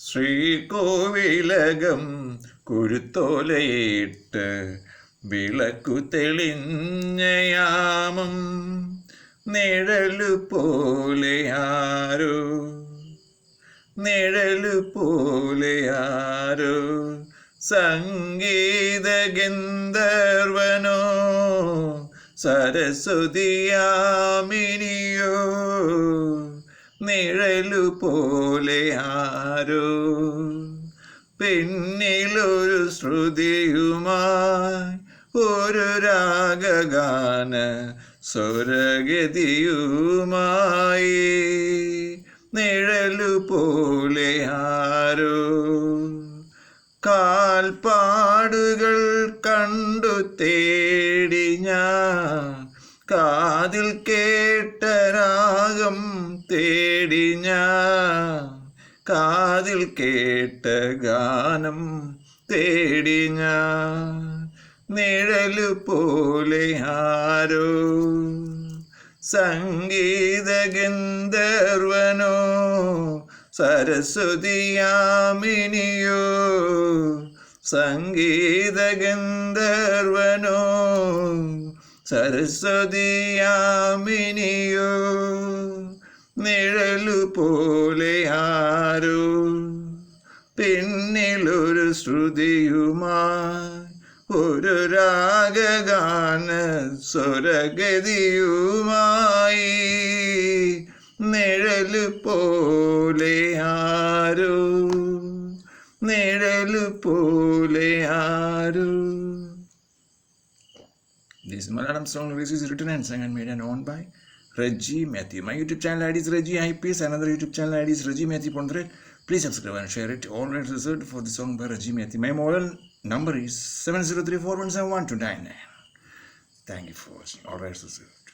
ശ്രീകോവിലകം കുരുത്തോലയിട്ട് വിളക്കു തെളിഞ്ഞയാമം നിഴലു പോലെയാരോ സംഗീത ഗന്ധർവനോ സരസ്വതിയാമിനിയോ നിഴലു പോലെയാരോ പിന്നിലൊരു ശ്രുതിയുമായി ഒരു രാഗഗാന സ്വരഗതിയുമായി നിഴലു പോലെയാരോ കാൽപ്പാടുകൾ കണ്ടു തേടി ഞാൻ കാതിൽ കേട്ട രാഗം തേടി ഞാൻ കാതിൽ കേട്ട ഗാനം തേടി ഞാൻ നിഴലു പോലെയാരോ സംഗീത ഗന്ധർവനോ സരസ്വതിയാമിനിയോ സംഗീത ഗന്ധർവനോ സരസ്വതിയാമിനിയോ നിഴലു പോലെയാരോ പിന്നിലൊരു ശ്രുതിയുമായി ഒരു രാഗഗാന സ്വരഗതിയുമായി നിഴലു പോലെയാരോ നിഴലു പോലെയാരോ. This Malayalam song is written and sung and made and owned by Reggie Matthew. My YouTube channel ID is Reggie IPS. Another YouTube channel ID is Reggie Matthew Pondre. Please subscribe and share it. All rights reserved for the song by Reggie Matthew. My mobile number is 7034171299. Thank you for watching. All rights reserved.